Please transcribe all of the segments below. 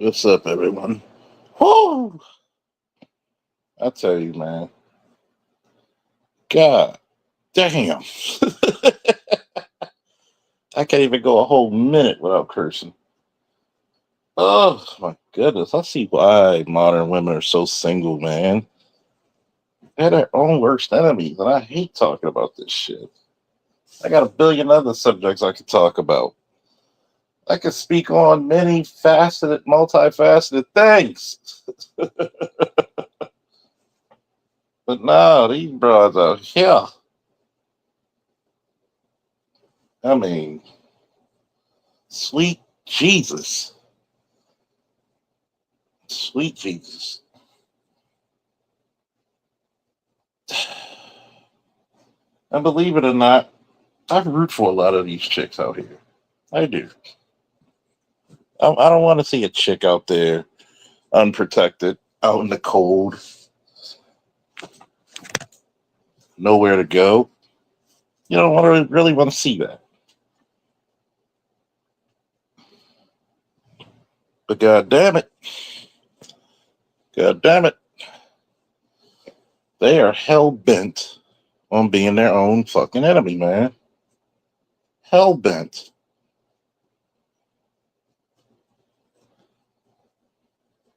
What's up, everyone? Whoo! I tell you, man. God damn. I can't even go a whole minute without cursing. Oh, my goodness. I see why modern women are so single, man. They're their own worst enemies, and I hate talking about this shit. I got a billion other subjects I could talk about. I could speak on many faceted, multifaceted things. But no, these broads out here. I mean, sweet Jesus. Sweet Jesus. And believe it or not, I root for a lot of these chicks out here. I do. I don't want to see a chick out there unprotected, out in the cold, nowhere to go. You don't want to really want to see that. But god damn it, they are hell bent on being their own fucking enemy, man. Hell bent.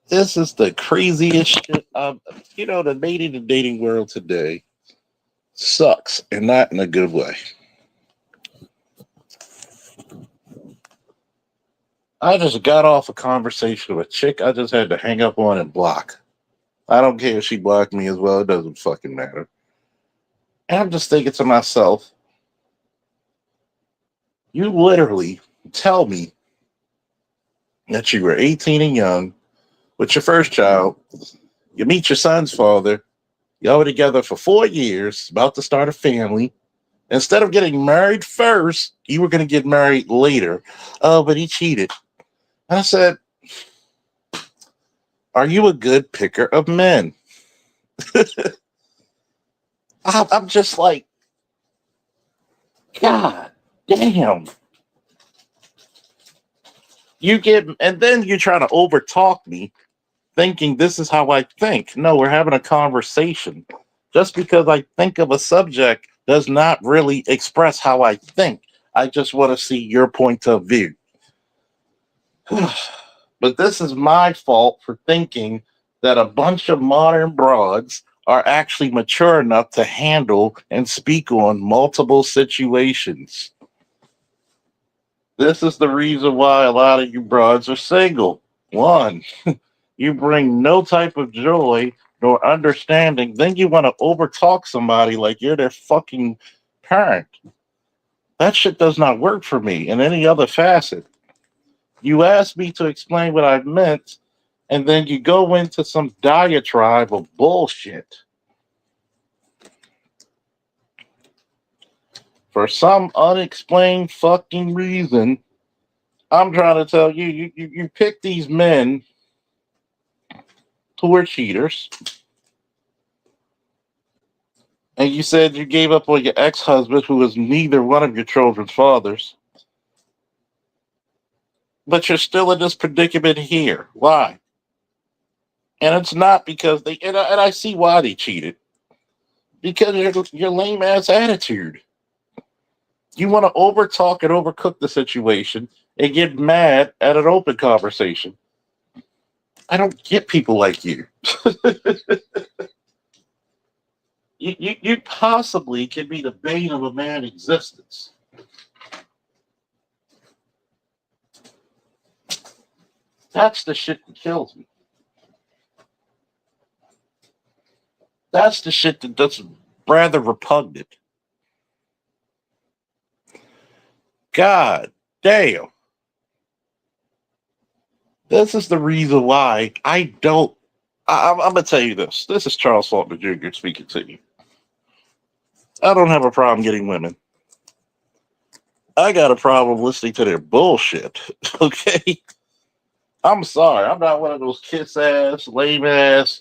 This is the craziest shit. The dating world today sucks, and not in a good way. I just got off a conversation with a chick I just had to hang up on and block. I don't care if she blocked me as well. It doesn't fucking matter. And I'm just thinking to myself, you literally tell me that you were 18 and young with your first child. You meet your son's father. Y'all were together for 4 years, about to start a family. Instead of getting married first, you were going to get married later. Oh, but he cheated. And I said, are you a good picker of men? I'm just like, God damn. And then you try to overtalk me thinking this is how I think. No, we're having a conversation. Just because I think of a subject does not really express how I think. I just want to see your point of view. But this is my fault for thinking that a bunch of modern broads are actually mature enough to handle and speak on multiple situations. This is the reason why a lot of you broads are single. One, you bring no type of joy nor understanding. Then you want to overtalk somebody like you're their fucking parent. That shit does not work for me in any other facet. You asked me to explain what I meant, and then you go into some diatribe of bullshit. For some unexplained fucking reason, I'm trying to tell you, you pick these men who are cheaters, and you said you gave up on your ex husband who was neither one of your children's fathers, but you're still in this predicament here. Why? And it's not because and I see why they cheated. Because your lame ass attitude. You want to overtalk and overcook the situation and get mad at an open conversation. I don't get people like you. You possibly can be the bane of a man's existence. That's the shit that kills me. That's the shit that's rather repugnant. God damn. This is the reason why I don't. I'm going to tell you this. This is Charles Faulkner Jr. speaking to you. I don't have a problem getting women. I got a problem listening to their bullshit. Okay? I'm sorry. I'm not one of those kiss ass, lame ass,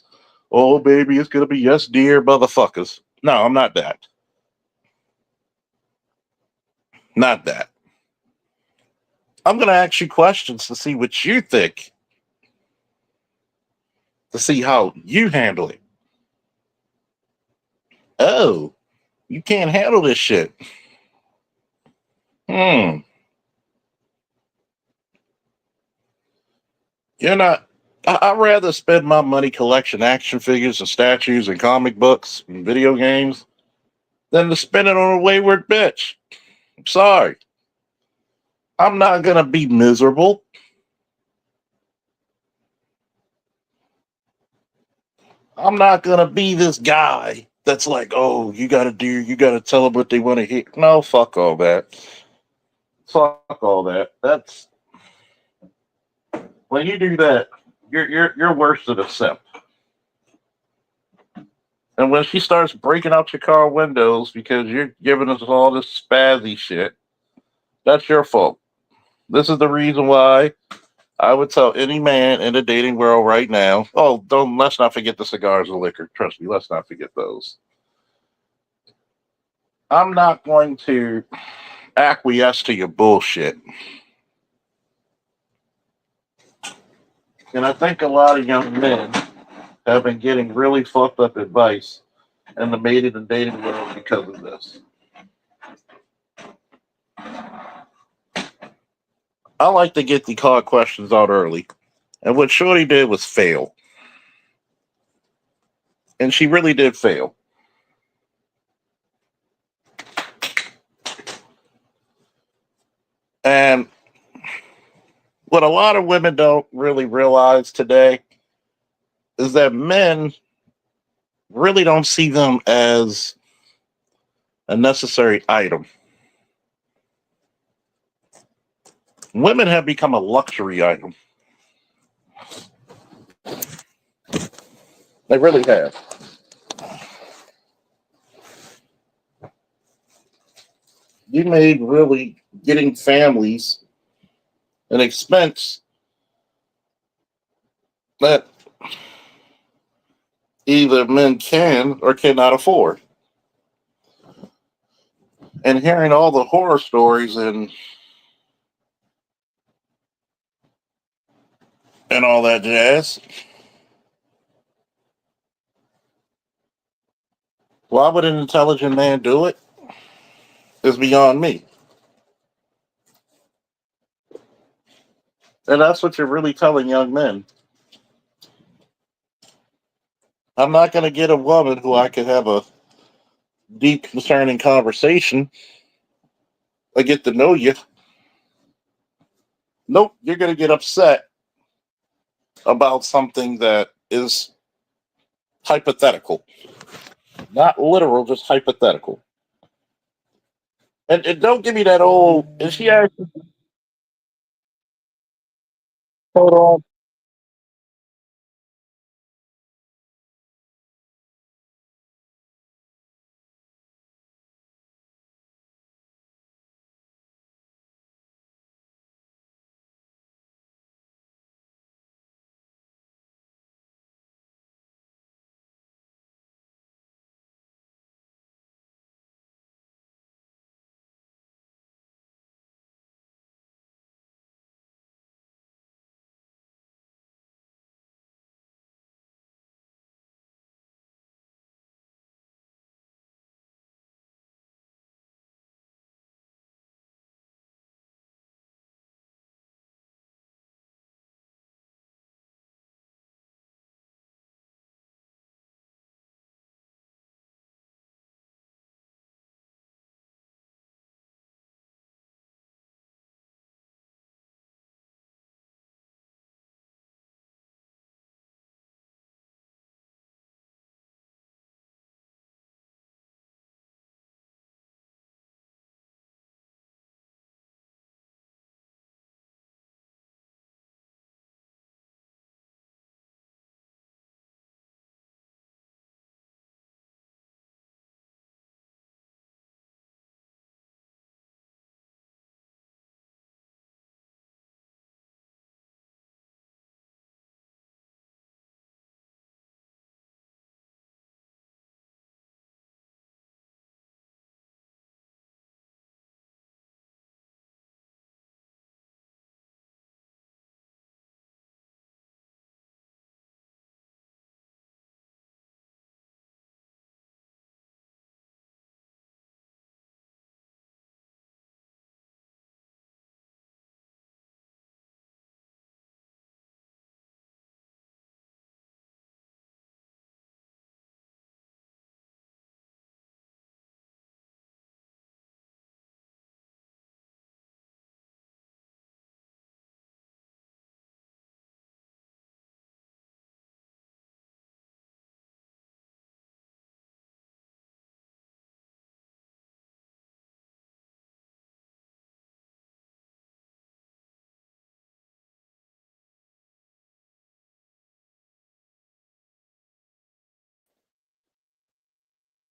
oh, baby, it's going to be yes, dear motherfuckers. No, I'm not that. Not that. I'm going to ask you questions to see what you think. to see how you handle it. Oh, you can't handle this shit. Hmm. You're not. I'd rather spend my money collecting action figures and statues and comic books and video games than to spend it on a wayward bitch. I'm sorry. I'm not going to be miserable. I'm not going to be this guy that's like, oh, you got to tell them what they want to hear. No, fuck all that. Fuck all that. That's when you do that, you're worse than a simp. And when she starts breaking out your car windows because you're giving us all this spazzy shit, that's your fault. This is the reason why I would tell any man in the dating world right now. Oh, don't let's not forget the cigars and liquor. Trust me, let's not forget those. I'm not going to acquiesce to your bullshit. And I think a lot of young men have been getting really fucked up advice in the mating and dating world because of this. I like to get the card questions out early. And what Shorty did was fail. And she really did fail. And what a lot of women don't really realize today is that men really don't see them as a necessary item. Women have become a luxury item. They really have. You made really getting families an expense that either men can or cannot afford. And hearing all the horror stories and all that jazz, why would an intelligent man do it? Is beyond me. And that's what you're really telling young men. I'm not going to get a woman who I can have a deep, concerning conversation. I get to know you. Nope, you're going to get upset about something that is hypothetical, not literal, just hypothetical. And don't give me that old. And she actually told on.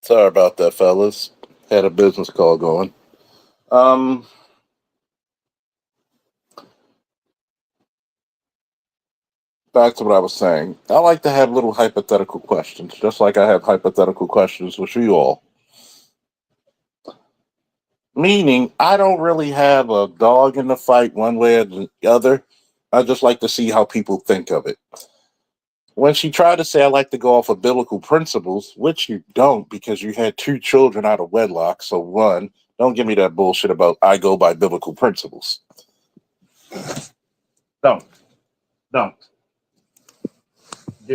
Sorry about that, fellas. Had a business call going. Um, Back to what I was saying. I like to have little hypothetical questions, just like I have hypothetical questions with you all. Meaning, I don't really have a dog in the fight one way or the other. I just like to see how people think of it. When she tried to say I like to go off of biblical principles, which you don't because you had two children out of wedlock. So, one, don't give me that bullshit about I go by biblical principles. Don't. Don't.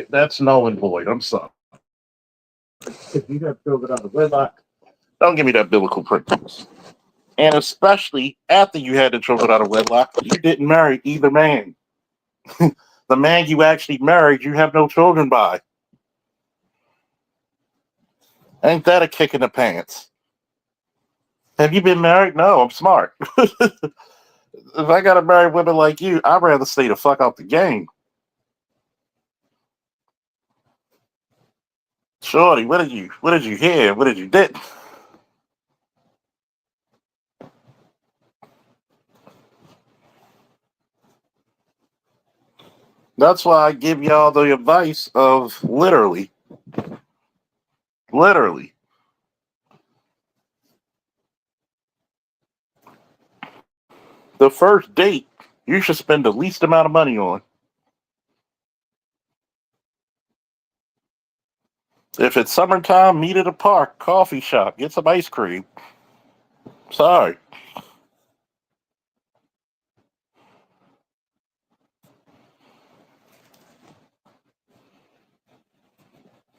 That's null and void. I'm sorry. If you have children out of wedlock, don't give me that biblical principles. And especially after you had the children out of wedlock, you didn't marry either man. The man you actually married, you have no children by. Ain't that a kick in the pants? Have you been married? No, I'm smart. If I gotta marry women like you, I'd rather stay the fuck out the game. Shorty, what did you hear? What did you did? That's why I give y'all the advice of literally. The first date you should spend the least amount of money on. If it's summertime, meet at a park, coffee shop, get some ice cream. Sorry.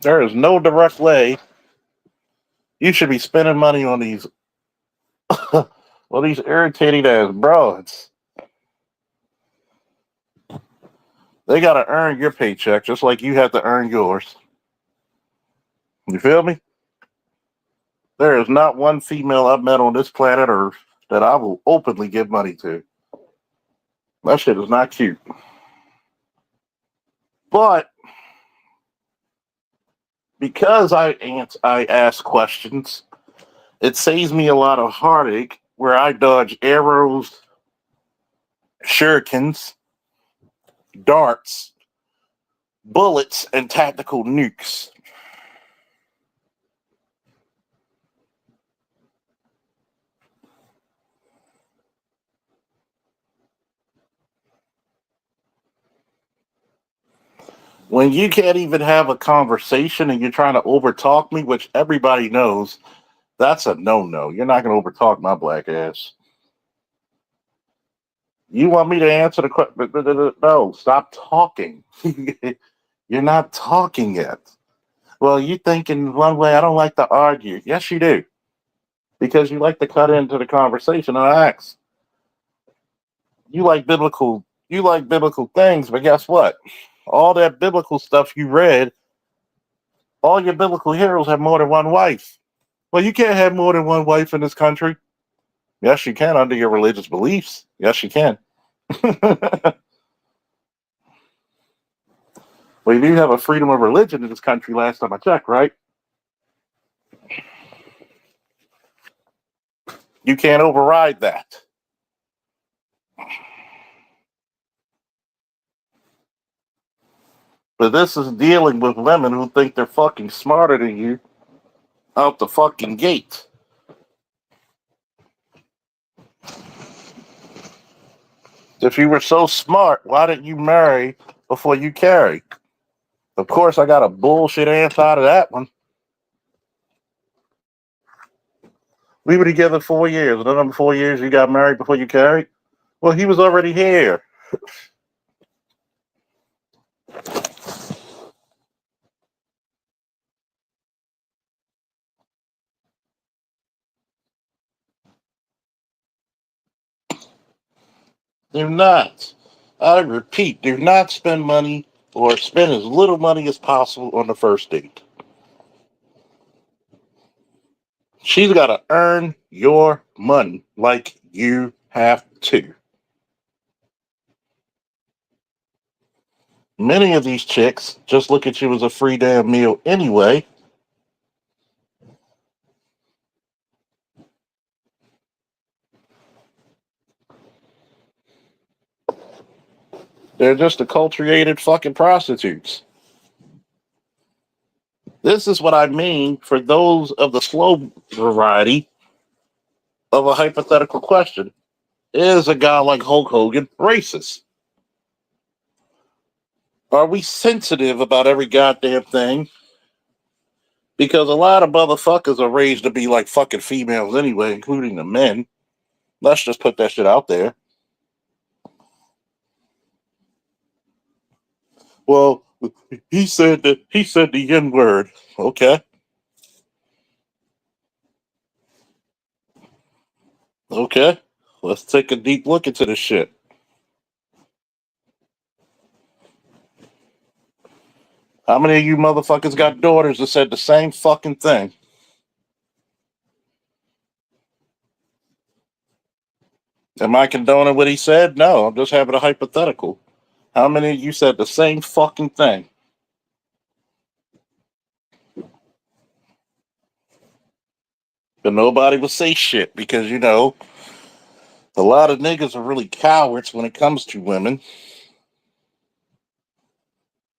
There is no direct way you should be spending money on these these irritating ass broads. They gotta earn your paycheck just like you have to earn yours. You feel me? There is not one female I've met on this planet Earth that I will openly give money to. That shit is not cute. But because I ask questions, it saves me a lot of heartache where I dodge arrows, shurikens, darts, bullets, and tactical nukes. When you can't even have a conversation and you're trying to overtalk me, which everybody knows, that's a no. You're not going to overtalk my black ass. You want me to answer the question? No, stop talking. You're not talking yet. Well, you think in one way, I don't like to argue. Yes, you do. Because you like to cut into the conversation and ask. You like biblical things, but guess what? All that biblical stuff you read, all your biblical heroes have more than one wife. Well, you can't have more than one wife in this country. Yes, you can under your religious beliefs. Yes, you can. Well, you do have a freedom of religion in this country last time I checked, right? You can't override that. But this is dealing with women who think they're fucking smarter than you out the fucking gate. If you were so smart, why didn't you marry before you carried? Of course, I got a bullshit answer out of that one. We were together 4 years. Another 4 years you got married before you carried? Well, he was already here. Do not, I repeat, do not spend money or spend as little money as possible on the first date. She's got to earn your money like you have to. Many of these chicks just look at you as a free damn meal anyway. They're just acculturated fucking prostitutes. This is what I mean for those of the slow variety of a hypothetical question. Is a guy like Hulk Hogan racist? Are we sensitive about every goddamn thing? Because a lot of motherfuckers are raised to be like fucking females anyway, including the men. Let's just put that shit out there. Well, he said the N word. Okay. Okay. Let's take a deep look into this shit. How many of you motherfuckers got daughters that said the same fucking thing? Am I condoning what he said? No, I'm just having a hypothetical. How many of you said the same fucking thing? But nobody will say shit because, a lot of niggas are really cowards when it comes to women.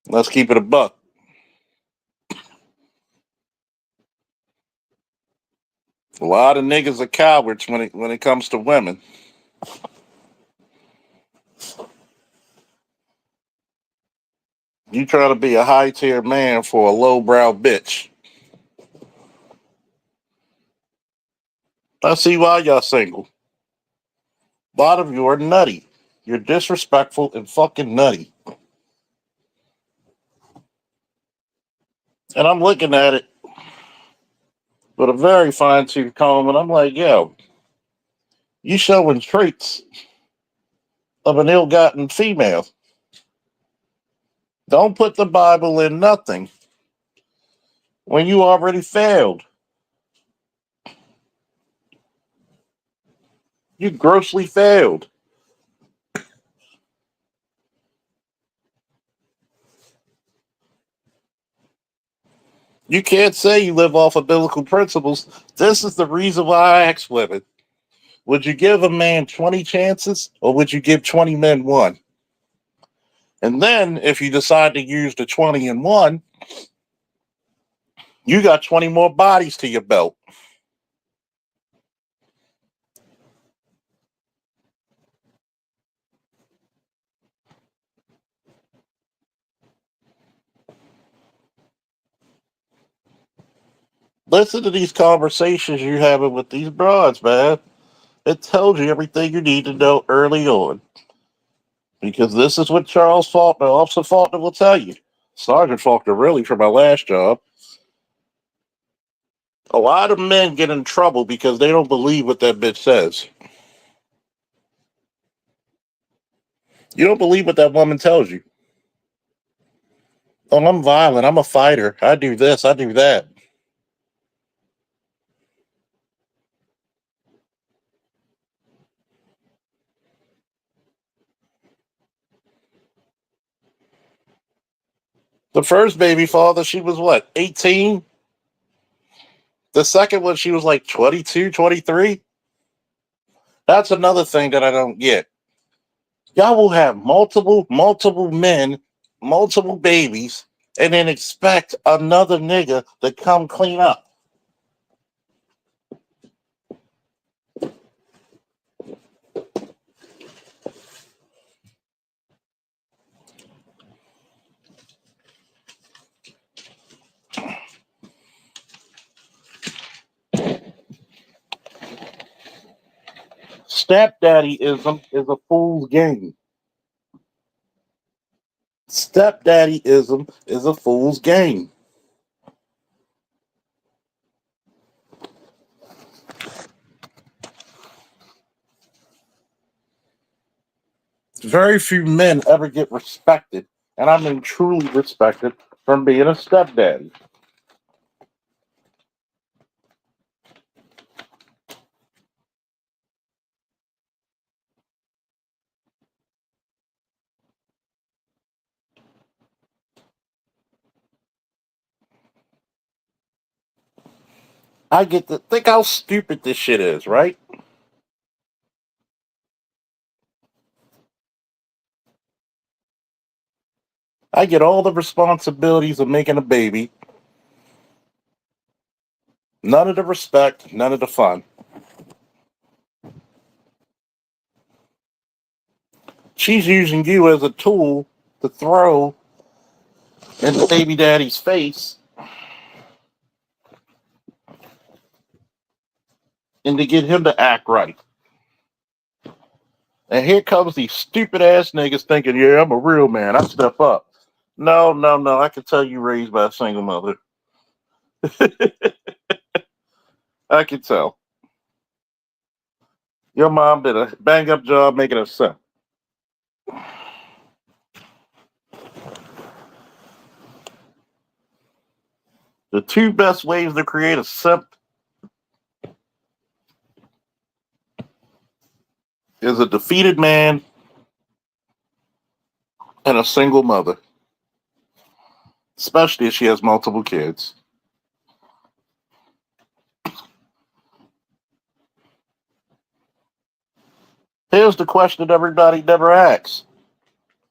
Let's keep it a buck. A lot of niggas are cowards when it comes to women. You try to be a high tier man for a low brow bitch. I see why y'all single. A lot of you are nutty. You're disrespectful and fucking nutty. And I'm looking at it with a very fine tooth comb, and I'm like, yo, you showing traits of an ill-gotten female. Don't put the Bible in nothing when you already failed. You grossly failed. You can't say you live off of biblical principles. This is the reason why I ask women. Would you give a man 20 chances or would you give 20 men one? And then if you decide to use the 20 and one, you got 20 more bodies to your belt. Listen to these conversations you're having with these broads, man. It tells you everything you need to know early on. Because this is what Charles Faulkner, Officer Faulkner, will tell you. Sergeant Faulkner, really, for my last job. A lot of men get in trouble because they don't believe what that bitch says. You don't believe what that woman tells you. Oh, I'm violent. I'm a fighter. I do this. I do that. The first baby father, she was what, 18? The second one, she was like 22, 23. That's another thing that I don't get. Y'all will have multiple men, multiple babies, and then expect another nigga to come clean up. Stepdaddyism is a fool's game. Stepdaddyism is a fool's game. Very few men ever get respected, and I mean truly respected, from being a stepdaddy. I get to think how stupid this shit is, right? I get all the responsibilities of making a baby, none of the respect, none of the fun. She's using you as a tool to throw in the baby daddy's face and to get him to act right. And here comes these stupid ass niggas thinking, yeah, I'm a real man. I step up. No, no, no. I can tell you raised by a single mother. I can tell. Your mom did a bang up job making a son. The two best ways to create a simp is a defeated man and a single mother, especially if she has multiple kids. Here's the question everybody never asks.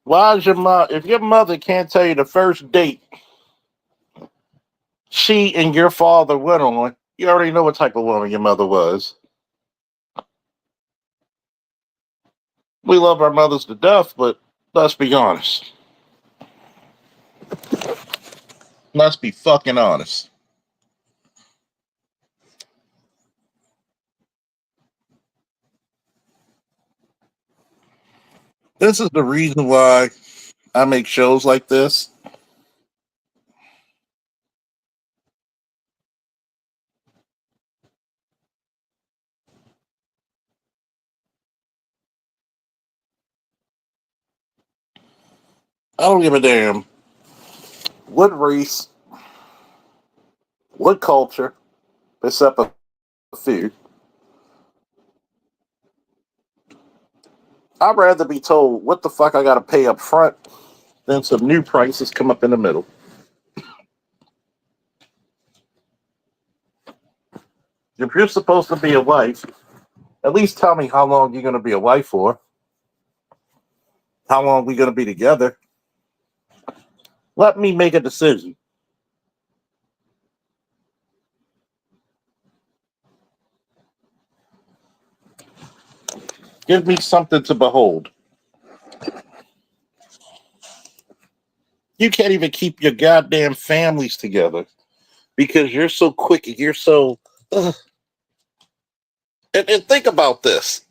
Why is your mom, if your mother can't tell you the first date she and your father went on, you already know what type of woman your mother was. We love our mothers to death, but let's be honest. Let's be fucking honest. This is the reason why I make shows like this. I don't give a damn what race, what culture, except a few. I'd rather be told what the fuck I gotta pay up front than some new prices come up in the middle. If you're supposed to be a wife, at least tell me how long you're gonna be a wife for. How long we gonna be together? Let me make a decision. Give me something to behold. You can't even keep your goddamn families together because you're so quick and you're so. Ugh. And think about this: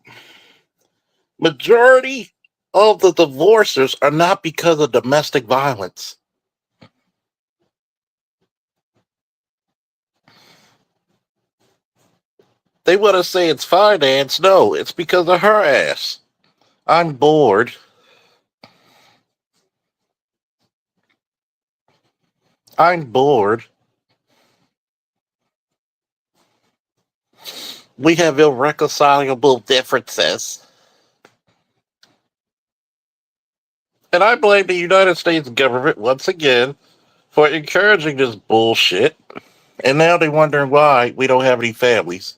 majority of the divorces are not because of domestic violence. They want to say it's finance. No, it's because of her ass. I'm bored. I'm bored. We have irreconcilable differences. And I blame the United States government once again for encouraging this bullshit. And now they're wondering why we don't have any families.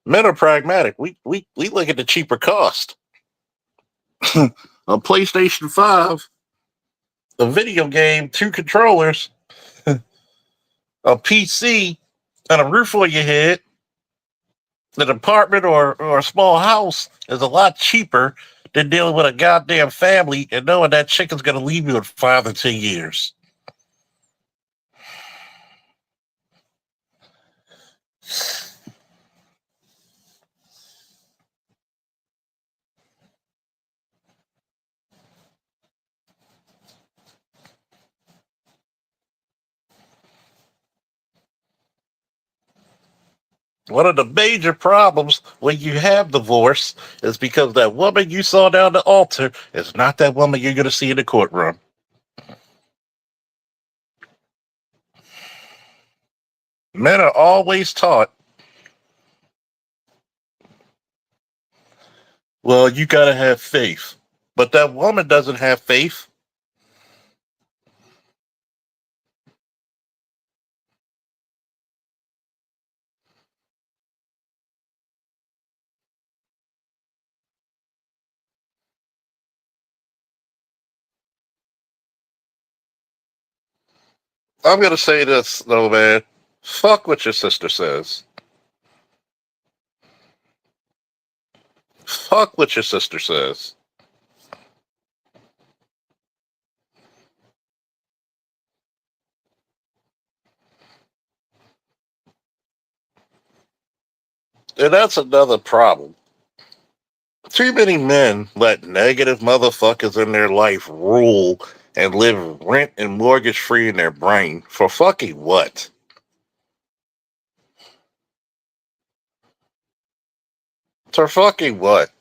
Men are pragmatic. We look at the cheaper cost. A PlayStation 5, a video game, two controllers, a PC, and a roof on your head, an apartment or a small house is a lot cheaper than dealing with a goddamn family and knowing that chicken's going to leave you in 5 or 10 years. One of the major problems when you have divorce is because that woman you saw down the altar is not that woman you're going to see in the courtroom. Men are always taught, well, you got to have faith. But that woman doesn't have faith. I'm gonna say this though, man. Fuck what your sister says. Fuck what your sister says. And that's another problem. Too many men let negative motherfuckers in their life rule and live rent and mortgage free in their brain. For fucking what? For fucking what?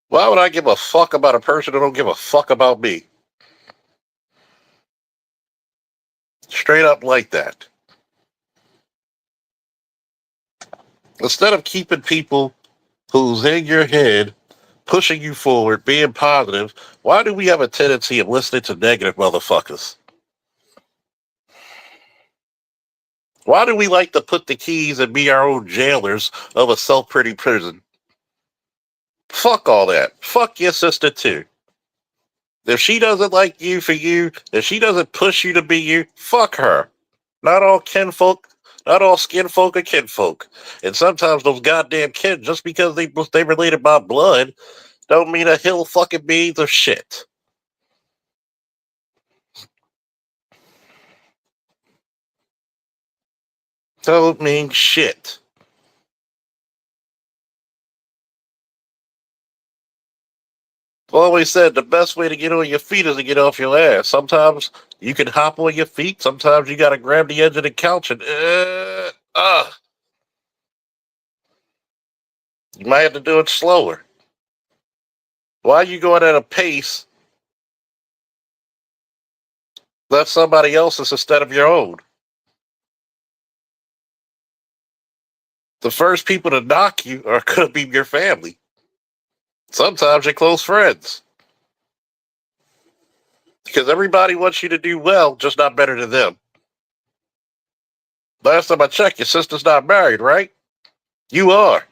Why would I give a fuck about a person who don't give a fuck about me? Straight up like that. Instead of keeping people who's in your head, pushing you forward, being positive, why do we have a tendency of listening to negative motherfuckers? Why do we like to put the keys and be our own jailers of a self-pity prison? Fuck all that. Fuck your sister too. If she doesn't like you for you, if she doesn't push you to be you, fuck her. Not all kinfolk, not all skin folk are kinfolk. And sometimes those goddamn kids, just because they related by blood, don't mean a hill fucking beans of shit. Don't mean shit. I've always said the best way to get on your feet is to get off your ass. Sometimes you can hop on your feet. Sometimes you got to grab the edge of the couch and you might have to do it slower. Why are you going at a pace that's somebody else's instead of your own? The first people to knock you are going to be your family. Sometimes your close friends. Because everybody wants you to do well, just not better than them. Last time I checked, your sister's not married, right? You are.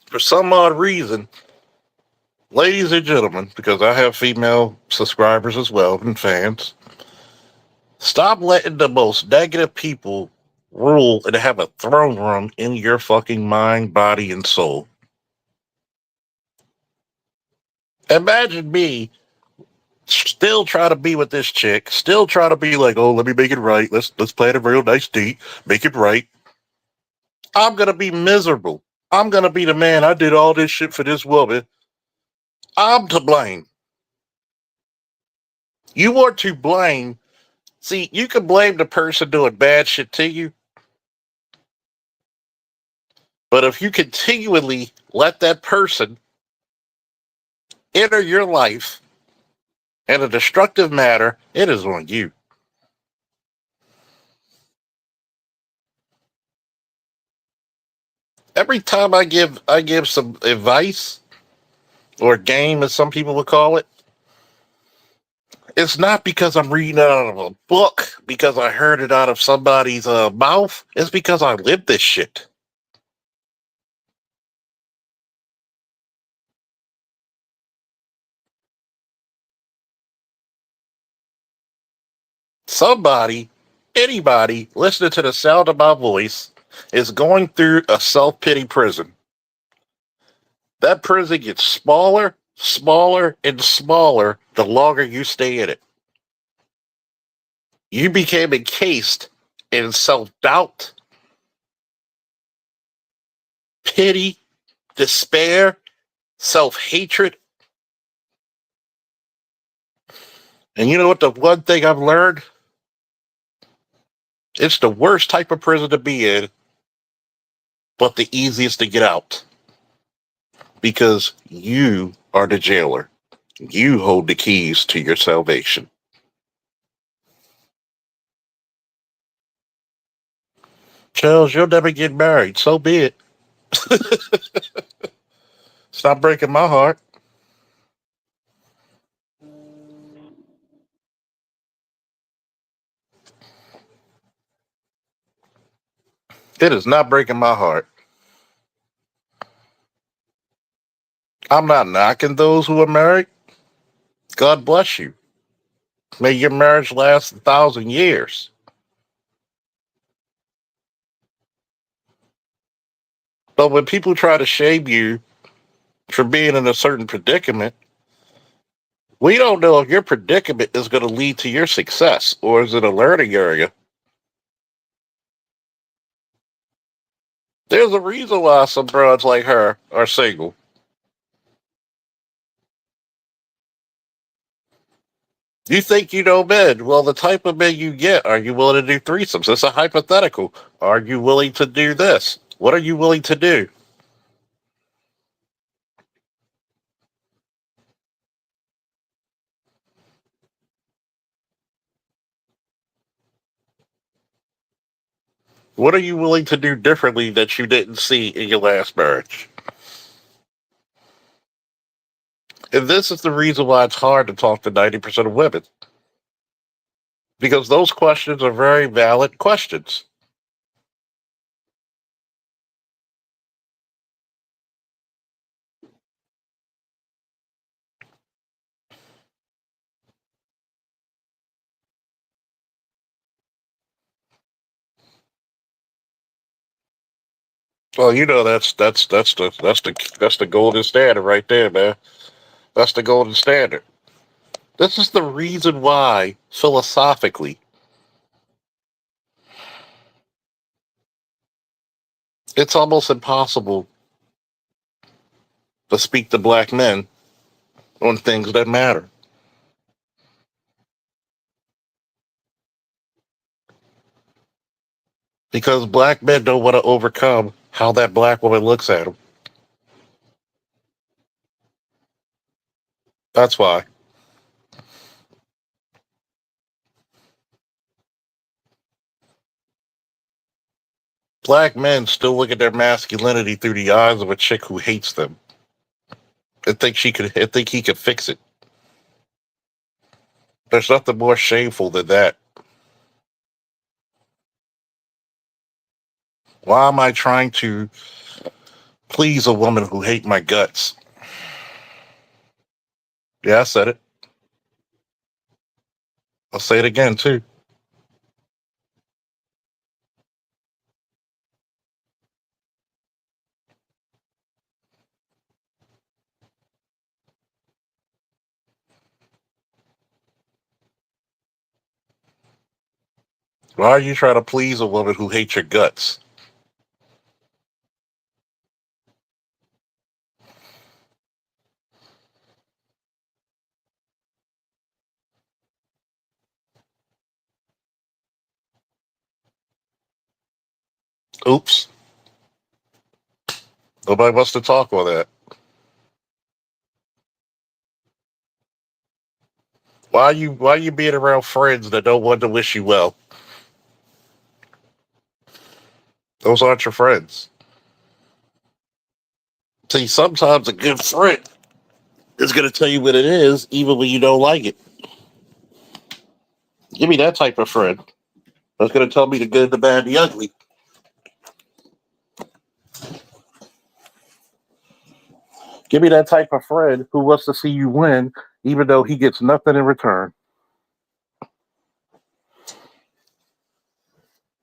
For some odd reason, ladies and gentlemen, because I have female subscribers as well and fans, stop letting the most negative people rule and have a throne room in your fucking mind, body, and soul. Imagine me still try to be with this chick, still try to be like, oh, let me make it right. Let's plan a real nice date, make it right. I'm gonna be miserable. I'm gonna be the man. I did all this shit for this woman. I'm to blame. You are to blame. See, you can blame the person doing bad shit to you, but if you continually let that person enter your life in a destructive manner, it is on you. Every time I give some advice or game, as some people would call it, it's not because I'm reading it out of a book, because I heard it out of somebody's mouth. It's because I lived this shit. Somebody, anybody listening to the sound of my voice is going through a self pity prison. That prison gets smaller, smaller, and smaller the longer you stay in it. You became encased in self doubt, pity, despair, self hatred. And you know what? The one thing I've learned It's the worst type of prison to be in, but the easiest to get out because you are the jailer. You hold the keys to your salvation. Charles, you'll never get married. So be it. Stop breaking my heart. It is not breaking my heart. I'm not knocking those who are married. God bless you. May your marriage last 1,000 years. But when people try to shame you for being in a certain predicament, we don't know if your predicament is going to lead to your success or is it a learning area. There's a reason why some broads like her are single. You think you know men. Well, the type of men you get, are you willing to do threesomes? It's a hypothetical. Are you willing to do this? What are you willing to do? What are you willing to do differently that you didn't see in your last marriage? And this is the reason why it's hard to talk to 90% of women, because those questions are very valid questions. Well, you know that's the golden standard right there, man. That's the golden standard. This is the reason why philosophically it's almost impossible to speak to black men on things that matter. Because black men don't want to overcome how that black woman looks at them. That's why. Black men still look at their masculinity through the eyes of a chick who hates them and think he could fix it. There's nothing more shameful than that. Why am I trying to please a woman who hate my guts? Yeah, I said it. I'll say it again too. Why are you trying to please a woman who hates your guts? Oops. Nobody wants to talk on that. Why are you being around friends that don't want to wish you well? Those aren't your friends. See, sometimes a good friend is going to tell you what it is, even when you don't like it. Give me that type of friend that's going to tell me the good, the bad, the ugly. Give me that type of friend who wants to see you win, even though he gets nothing in return.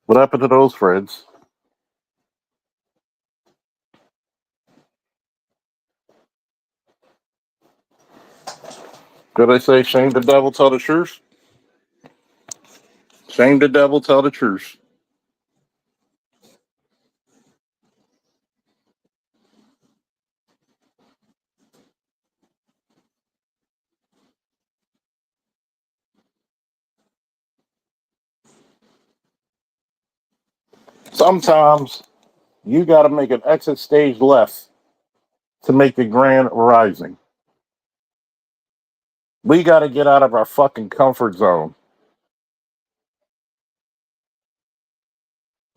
What happened to those friends? Did I say shame the devil, tell the truth? Shame the devil, tell the truth. Sometimes you got to make an exit stage left to make the grand rising. We got to get out of our fucking comfort zone.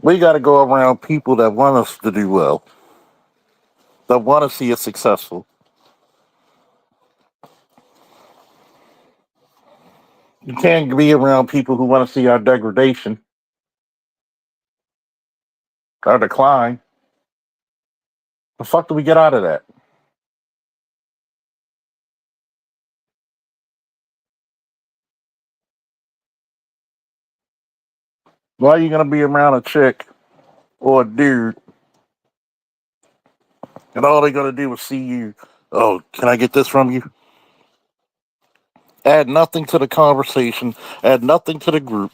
We got to go around people that want us to do well, that want to see us successful. You can't be around people who want to see our degradation, our decline. The fuck do we get out of that? Why are you going to be around a chick or a dude and all they're going to do is see you? Oh, can I get this from you? Add nothing to the conversation, add nothing to the group.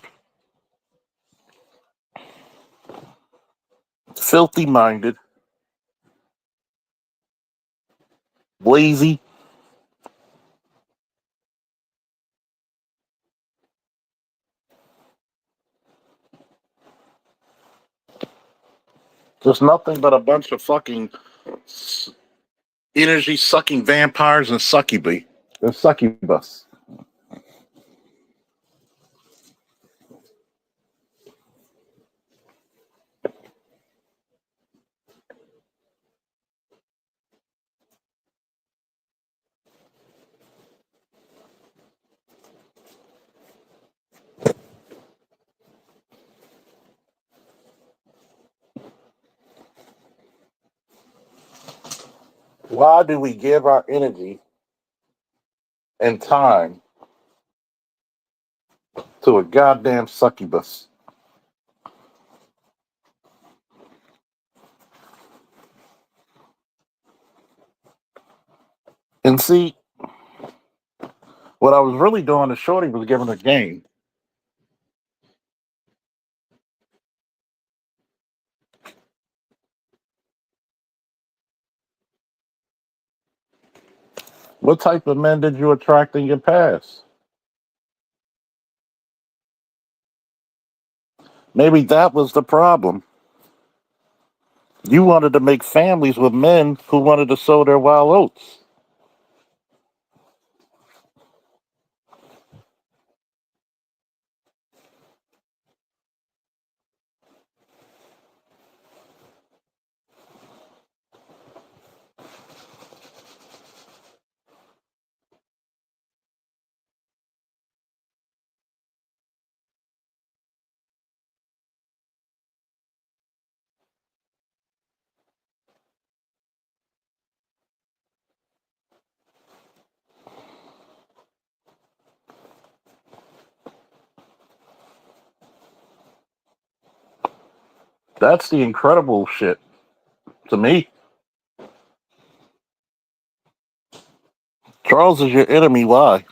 Filthy minded, lazy. Just nothing but a bunch of fucking energy sucking vampires and succubi. And succubus. Why do we give our energy and time to a goddamn succubus? And see, what I was really doing to Shorty was giving a game. What type of men did you attract in your past? Maybe that was the problem. You wanted to make families with men who wanted to sow their wild oats. That's the incredible shit to me. Charles is your enemy. Why?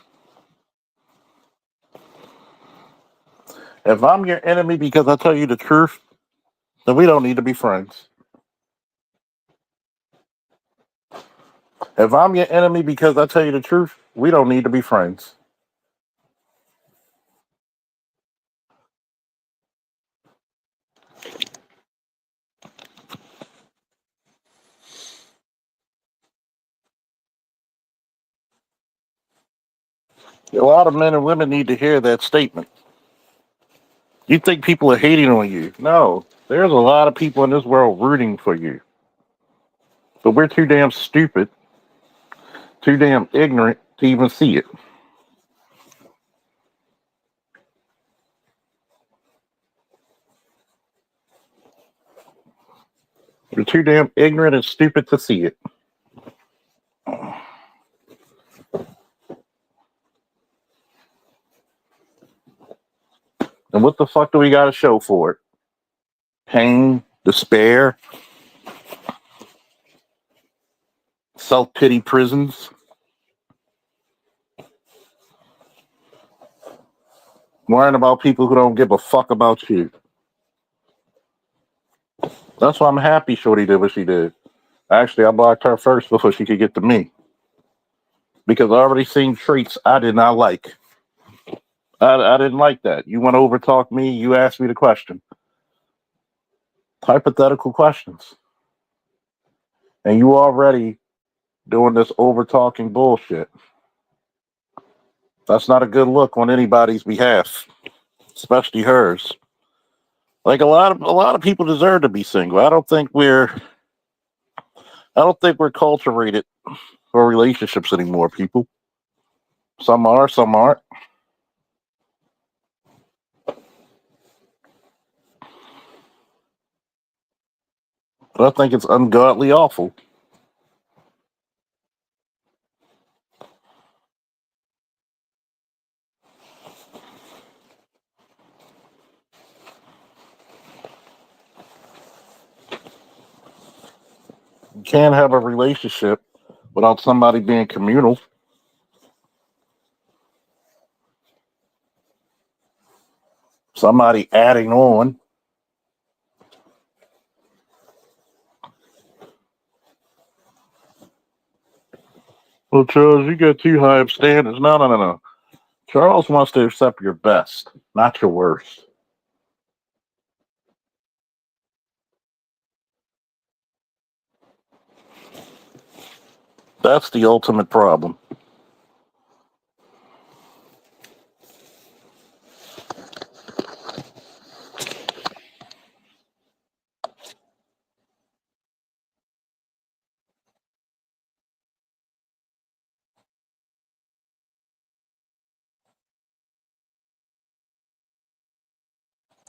If I'm your enemy because I tell you the truth, then we don't need to be friends. If I'm your enemy because I tell you the truth, we don't need to be friends. A lot of men and women need to hear that statement. You think people are hating on you? No, there's a lot of people in this world rooting for you. But we're too damn stupid, too damn ignorant to even see it. We're too damn ignorant and stupid to see it. And what the fuck do we got to show for it? Pain, despair, self pity prisons, worrying about people who don't give a fuck about you. That's why I'm happy Shorty did what she did. Actually, I blocked her first before she could get to me. Because I already seen traits I did not like. I didn't like that. You want to overtalk me, you asked me the question. Hypothetical questions. And you already doing this over talking bullshit. That's not a good look on anybody's behalf, especially hers. Like a lot of people deserve to be single. I don't think we're cultivated for relationships anymore, people. Some are, some aren't. But I think it's ungodly awful. You can't have a relationship without somebody being communal, somebody adding on. Well, Charles, you got too high of standards. No, no, no, no. Charles wants to accept your best, not your worst. That's the ultimate problem.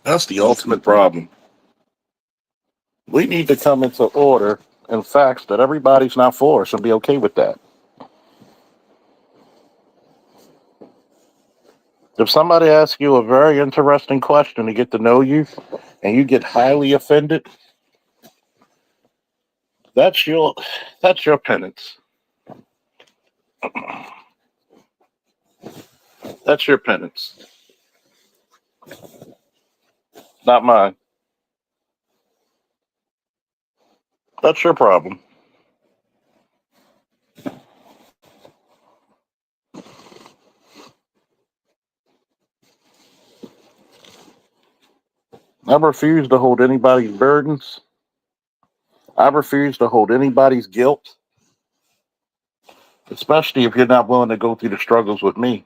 That's the ultimate problem. We need to come into order and facts that everybody's not for us and be okay with that. If somebody asks you a very interesting question to get to know you and you get highly offended, that's your that's your penance. That's your penance, not mine. That's your problem. I refuse to hold anybody's burdens. I refuse to hold anybody's guilt, especially if you're not willing to go through the struggles with me.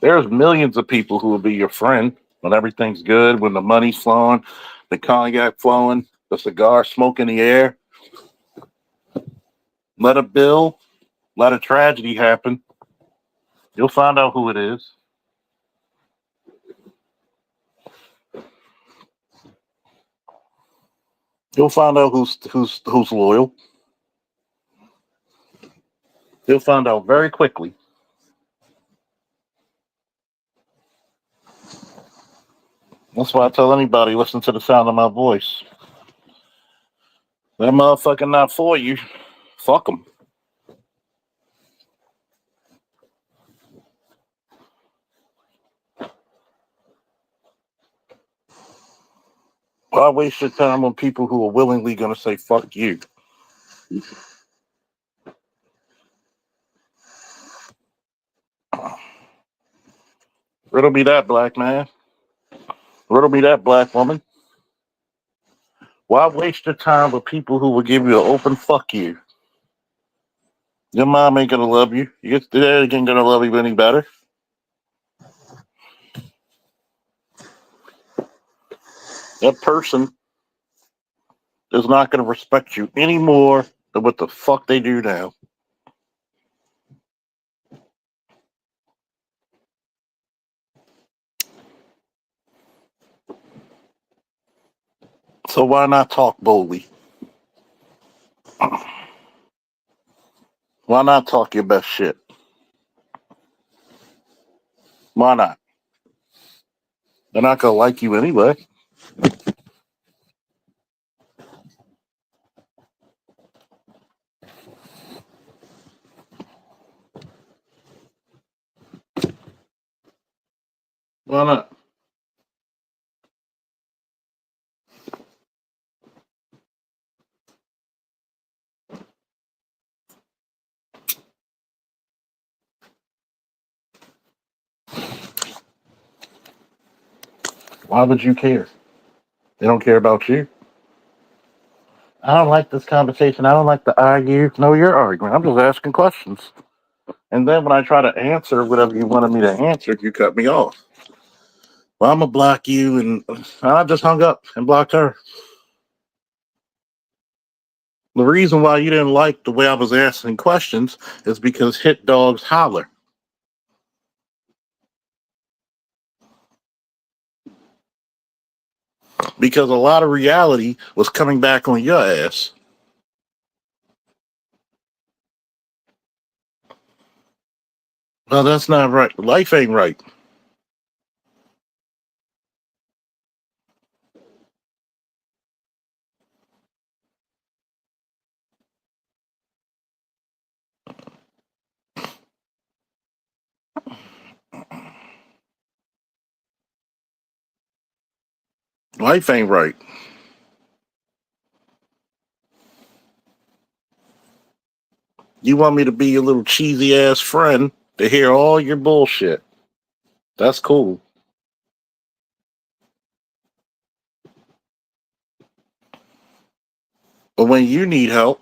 There's millions of people who will be your friend when everything's good, when the money's flowing, the cognac flowing, the cigar smoke in the air. Let a bill, let a tragedy happen. You'll find out who it is. You'll find out who's loyal. You'll find out very quickly. That's why I tell anybody listen to the sound of my voice. That motherfucker not for you. Fuck them. Why waste your time on people who are willingly going to say fuck you? Riddle me that, black man. Riddle me that, black woman. Why waste your time with people who will give you an open fuck you? Your mom ain't gonna love you. Your dad ain't gonna love you any better. That person is not gonna respect you any more than what the fuck they do now. So why not talk boldly? Why not talk your best shit? Why not? They're not gonna like you anyway. Why not? Why would you care? They don't care about you. I don't like this conversation. I don't like to argue. No, you're arguing. I'm just asking questions. And then when I try to answer whatever you wanted me to answer, you cut me off. Well, I'm gonna block you, and I just hung up and blocked her. The reason why you didn't like the way I was asking questions is because hit dogs holler. Because a lot of reality was coming back on your ass. Well, that's not right. Life ain't right. Life ain't right. You want me to be your little cheesy ass friend to hear all your bullshit. That's cool. But when you need help,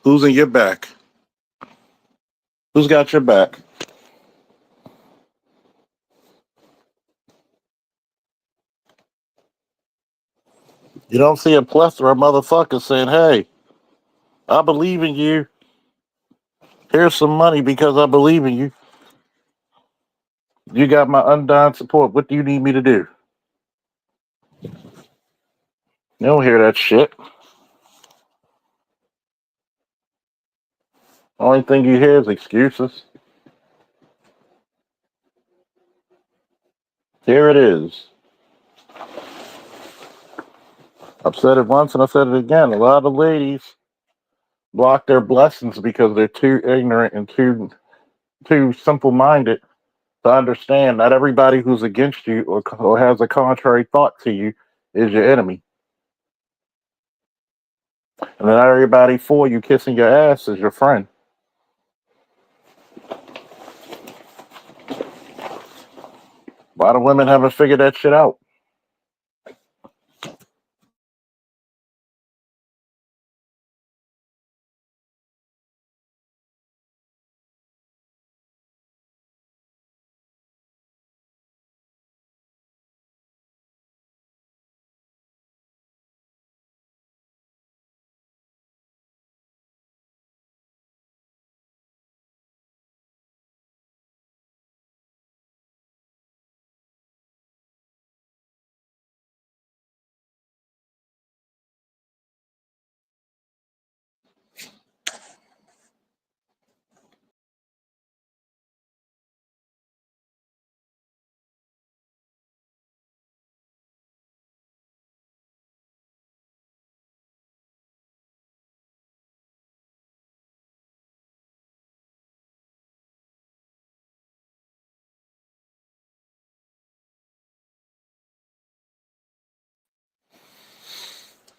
who's in your back? Who's got your back? You don't see a plethora of motherfuckers saying, hey, I believe in you. Here's some money because I believe in you. You got my undying support. What do you need me to do? You don't hear that shit. Only thing you hear is excuses. Here it is. I've said it once and I said it again. A lot of ladies block their blessings because they're too ignorant and too simple minded to understand that everybody who's against you or has a contrary thought to you is your enemy. And then everybody for you kissing your ass is your friend. A lot of women haven't figured that shit out.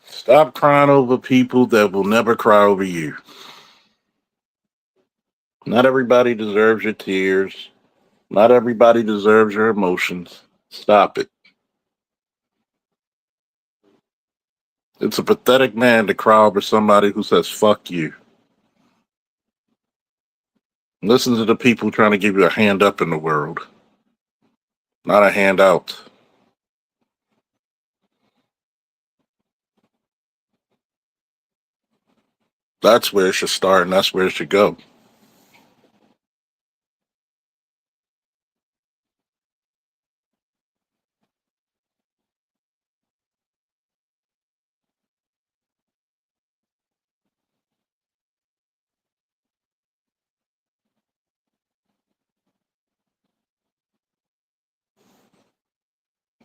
Stop crying over people that will never cry over you. Not everybody deserves your tears. Not everybody deserves your emotions. Stop it. It's a pathetic man to cry over somebody who says fuck you. Listen to the people trying to give you a hand up in the world, not a handout. That's where it should start and that's where it should go.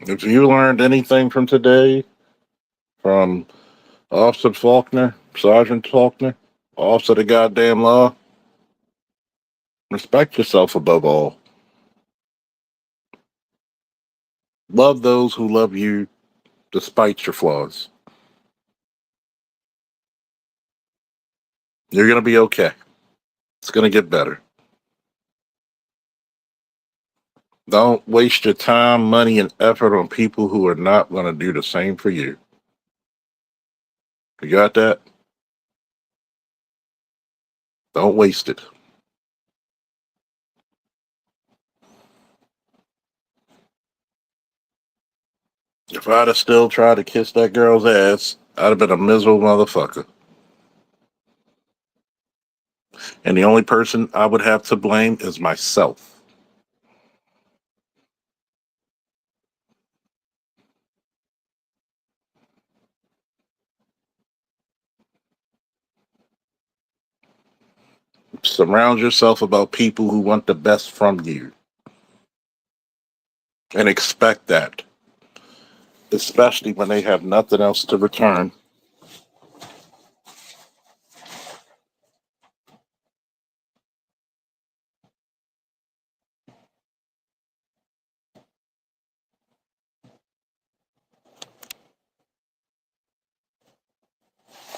If you learned anything from today, from Officer Faulkner, Sergeant Faulkner, Officer of the goddamn law, respect yourself above all. Love those who love you despite your flaws. You're going to be okay. It's going to get better. Don't waste your time, money, and effort on people who are not going to do the same for you. You got that? Don't waste it. If I'd have still tried to kiss that girl's ass, I'd have been a miserable motherfucker. And the only person I would have to blame is myself. Surround yourself about people who want the best from you and expect that, especially when they have nothing else to return.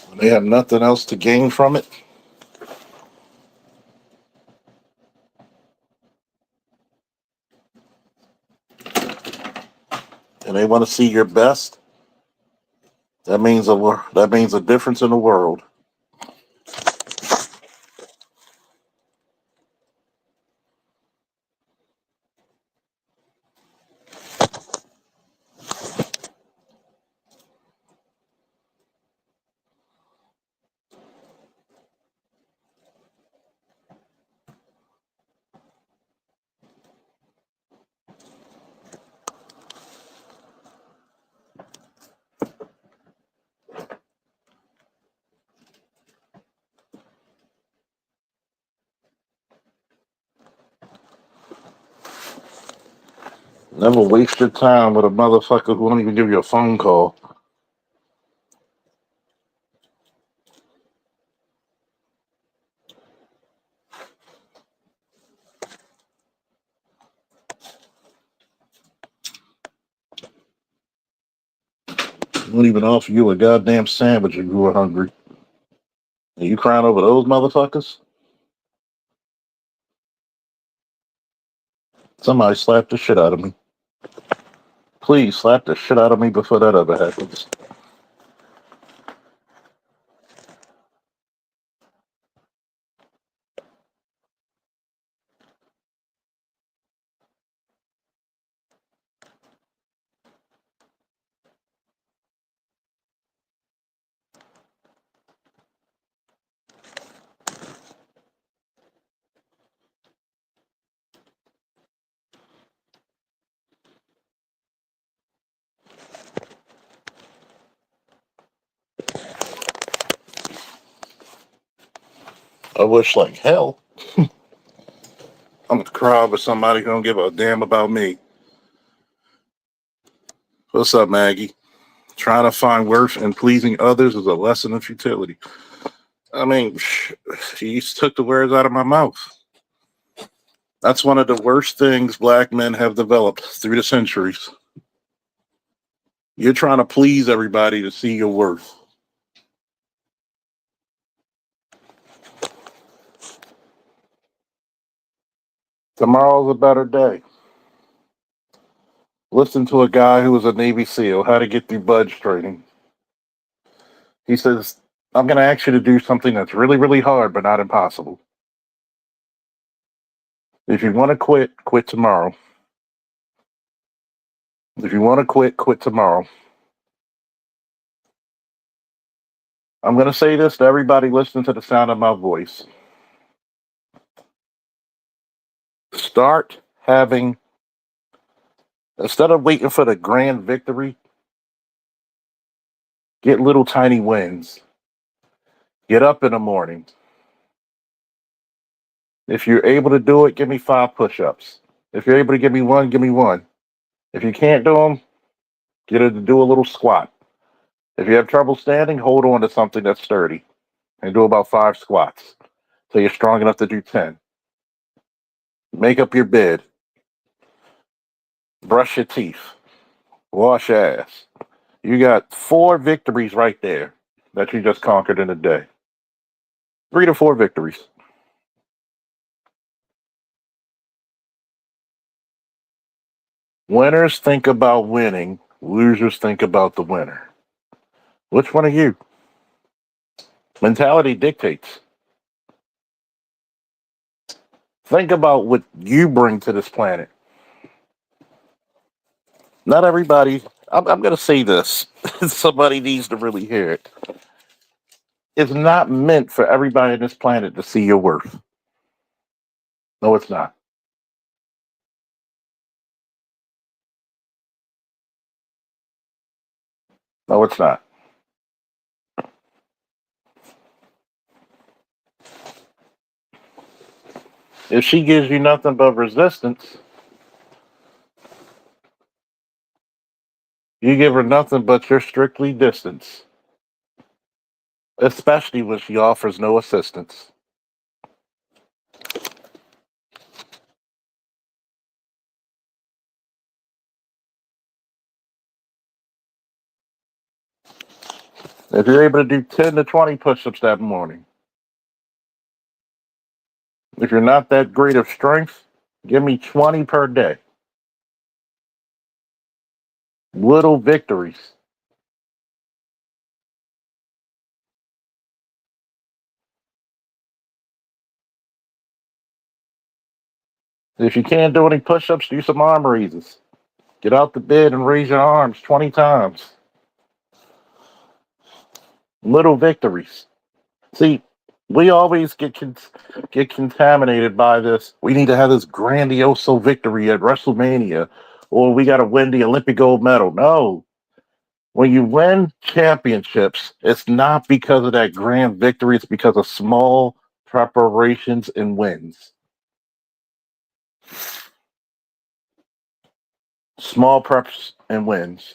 When they have nothing else to gain from it, and they want to see your best, that means a difference in the world. Never waste your time with a motherfucker who won't even give you a phone call. Won't even offer you a goddamn sandwich if you were hungry. And you crying over those motherfuckers? Somebody slap the shit out of me. Please slap the shit out of me before that ever happens. I wish like hell I'm gonna cry with somebody who don't give a damn about me. What's up, Maggie? Trying to find worth in pleasing others is a lesson in futility. I mean, she took the words out of my mouth. That's one of the worst things black men have developed through the centuries. You're trying to please everybody to see your worth. Tomorrow's a better day. Listen to a guy who was a Navy SEAL, how to get through budge training. He says, I'm going to ask you to do something that's really, really hard, but not impossible. If you want to quit, quit tomorrow. If you want to quit, quit tomorrow. I'm going to say this to everybody listening to the sound of my voice. Start having, instead of waiting for the grand victory, get little tiny wins. Get up in the morning. If you're able to do it, give me 5 push ups. If you're able to give me one, give me one. If you can't do them, get her to do a little squat. If you have trouble standing, hold on to something that's sturdy and do about 5 squats till you're strong enough to do 10. Make up your bed. Brush your teeth. Wash your ass. You got 4 victories right there that you just conquered in a day. 3 to 4 victories. Winners think about winning, losers think about the winner. Which one are you? Mentality dictates. Think about what you bring to this planet. Not everybody, I'm going to say this. Somebody needs to really hear it. It's not meant for everybody on this planet to see your worth. No, it's not. No, it's not. If she gives you nothing but resistance, you give her nothing but your strictly distance, especially when she offers no assistance. If you're able to do 10 to 20 push ups that morning, if you're not that great of strength, give me 20 per day. Little victories. If you can't do any push ups, do some arm raises. Get out the bed and raise your arms 20 times. Little victories. See, we always get contaminated by this. We need to have this grandiose victory at WrestleMania, or we got to win the Olympic gold medal. No, when you win championships, it's not because of that grand victory. It's because of small preparations and wins. Small preps and wins.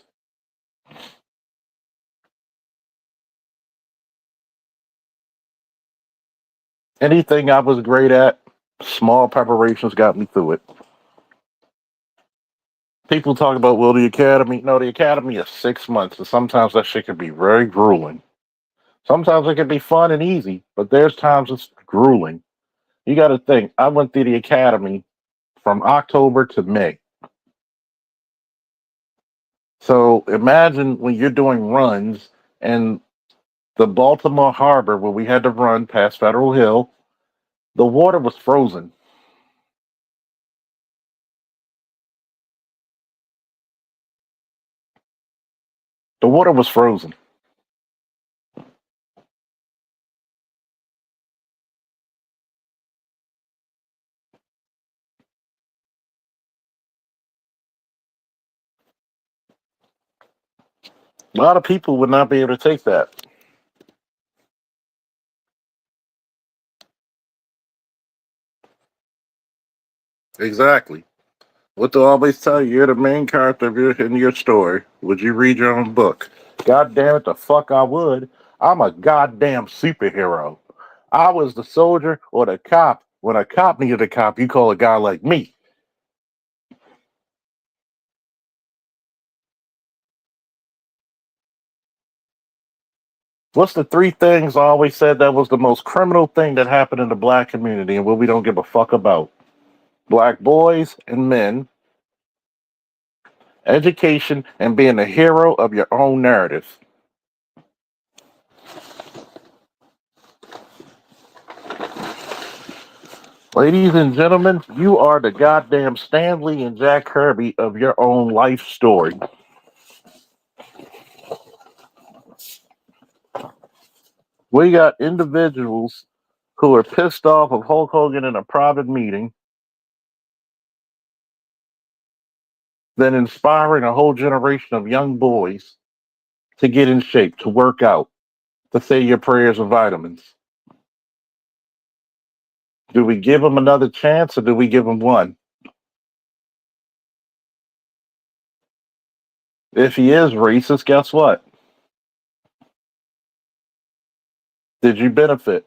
Anything I was great at, small preparations got me through it. People talk about, well, the academy. No, the academy is 6 months, and sometimes that shit can be very grueling. Sometimes it can be fun and easy, but there's times it's grueling. You got to think, I went through the academy from October to May. So imagine when you're doing runs and the Baltimore Harbor, where we had to run past Federal Hill, the water was frozen. The water was frozen. A lot of people would not be able to take that. Exactly. What they always tell you, you're the main character of in your story. Would you read your own book? God damn it, the fuck I would. I'm a goddamn superhero. I was the soldier or the cop. When a cop needed a cop, you call a guy like me. What's the three things I always said that was the most criminal thing that happened in the black community and what we don't give a fuck about? Black boys and men, education, and being the hero of your own narrative. Ladies and gentlemen, you are the goddamn Stanley and Jack Kirby of your own life story. We got individuals who are pissed off of Hulk Hogan in a private meeting, then inspiring a whole generation of young boys to get in shape, to work out, to say your prayers and vitamins. Do we give them another chance or do we give them one? If he is racist, guess what? Did you benefit?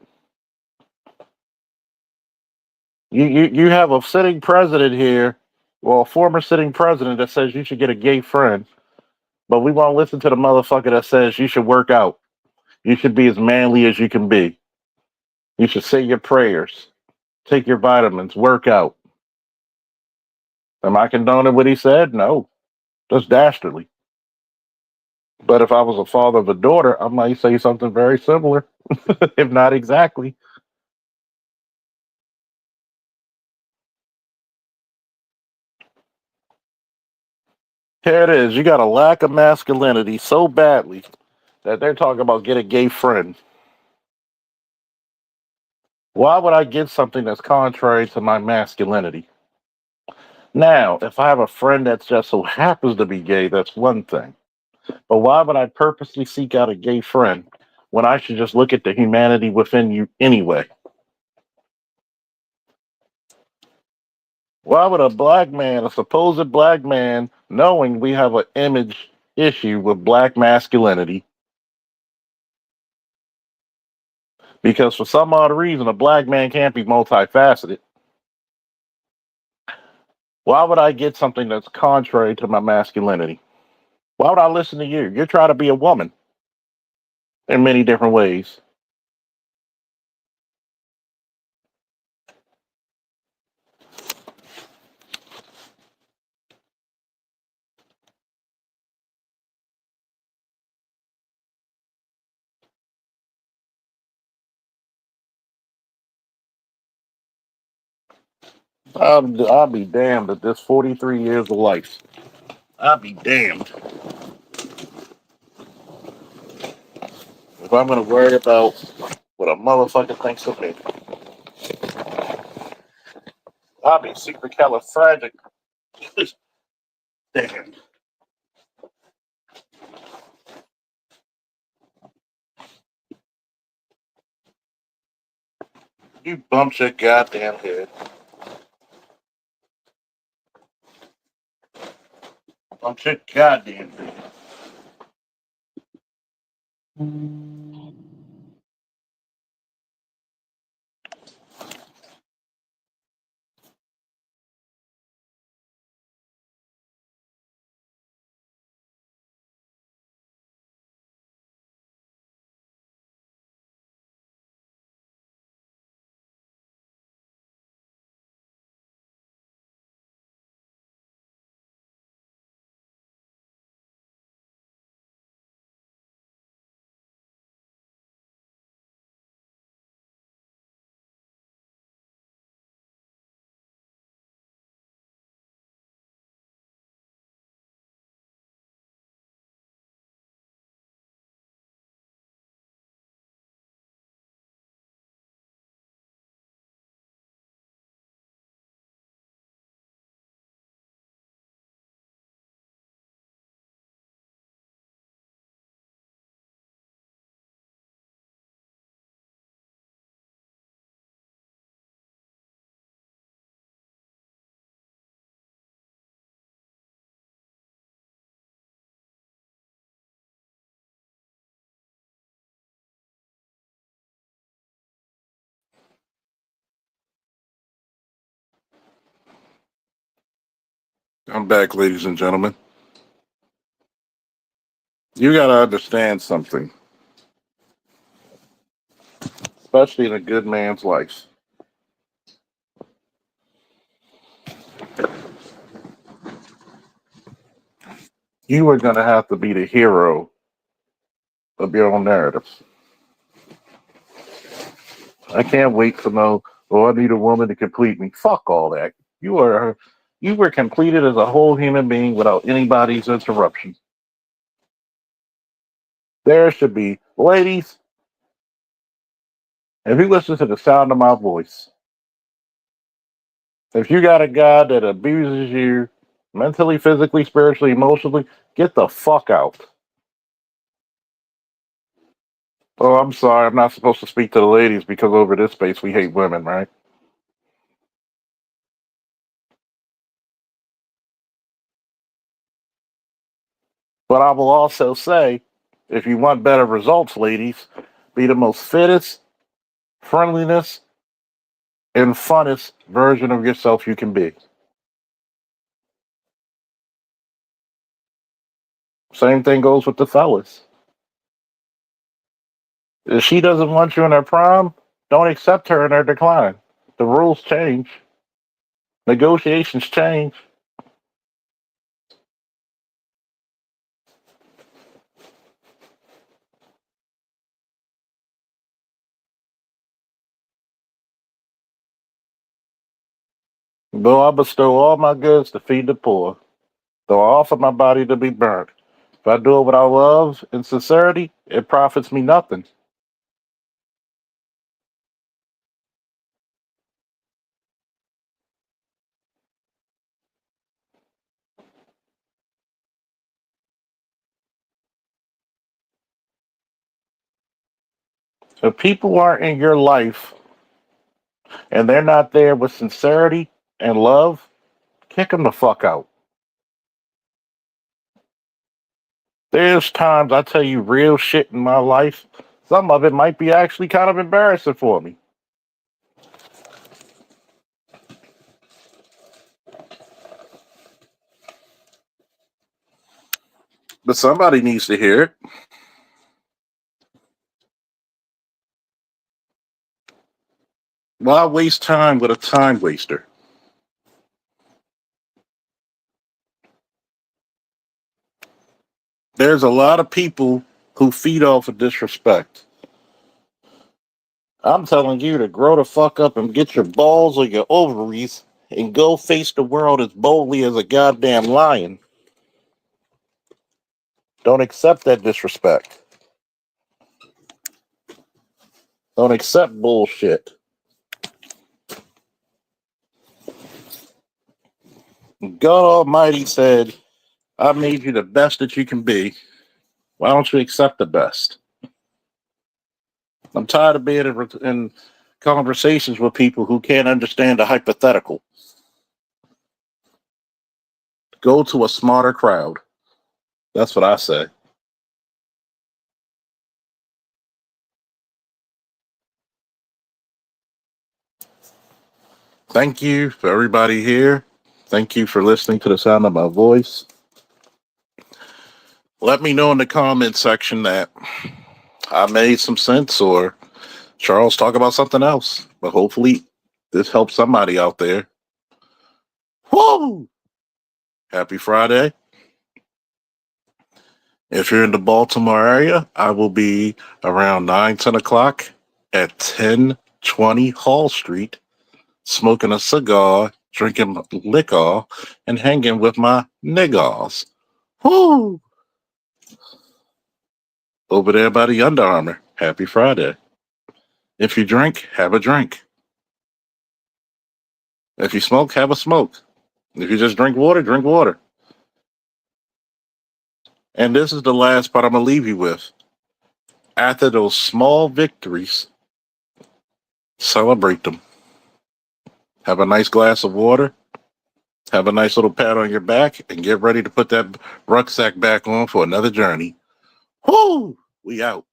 You have a sitting president here, well, a former sitting president that says you should get a gay friend, but we won't listen to the motherfucker that says you should work out. You should be as manly as you can be. You should say your prayers, take your vitamins, work out. Am I condoning what he said? No. That's dastardly. But if I was a father of a daughter, I might say something very similar, if not exactly. Here it is. You got a lack of masculinity so badly that they're talking about get a gay friend. Why would I get something that's contrary to my masculinity? Now, if I have a friend that just so happens to be gay, that's one thing. But why would I purposely seek out a gay friend when I should just look at the humanity within you anyway? Why would a black man, a supposed black man, knowing we have an image issue with black masculinity, because for some odd reason a black man can't be multifaceted, why would I get something that's contrary to my masculinity? Why would I listen to you? You're trying to be a woman in many different ways. I'll be damned at this 43 years of life. I'll be damned if I'm going to worry about what a motherfucker thinks of me. I'll be supercalifragic. Damn. You bumped your goddamn head. Bumped your goddamn head. I'm back, ladies and gentlemen. You got to understand something, especially in a good man's life. You are going to have to be the hero of your own narrative. I can't wait to know, oh, I need a woman to complete me. Fuck all that. You were completed as a whole human being without anybody's interruption. There should be, ladies, if you listen to the sound of my voice, if you got a guy that abuses you mentally, physically, spiritually, emotionally, get the fuck out. Oh, I'm sorry. I'm not supposed to speak to the ladies because over this space we hate women, right? But I will also say, if you want better results, ladies, be the most fittest, friendliness, and funnest version of yourself you can be. Same thing goes with the fellas. If she doesn't want you in her prime, don't accept her in her decline. The rules change, negotiations change. Though I bestow all my goods to feed the poor, though I offer my body to be burnt, if I do it without love and sincerity, it profits me nothing. If people aren't in your life and they're not there with sincerity and love, kick them the fuck out. There's times I tell you real shit in my life. Some of it might be actually kind of embarrassing for me. But somebody needs to hear it. Why waste time with a time waster? There's a lot of people who feed off of disrespect. I'm telling you to grow the fuck up and get your balls or your ovaries and go face the world as boldly as a goddamn lion. Don't accept that disrespect. Don't accept bullshit. God Almighty said, I made you the best that you can be. Why don't you accept the best? I'm tired of being in conversations with people who can't understand a hypothetical. Go to a smarter crowd. That's what I say. Thank you for everybody here. Thank you for listening to the sound of my voice. Let me know in the comment section that I made some sense or Charles talk about something else. But hopefully this helps somebody out there. Woo! Happy Friday. If you're in the Baltimore area, I will be around 9, 10 o'clock at 1020 Hall Street, smoking a cigar, drinking liquor, and hanging with my niggas. Woo! Over there by the Under Armour. Happy Friday. If you drink, have a drink. If you smoke, have a smoke. If you just drink water, drink water. And this is the last part I'm going to leave you with. After those small victories, celebrate them. Have a nice glass of water. Have a nice little pat on your back and get ready to put that rucksack back on for another journey. Woo! We out.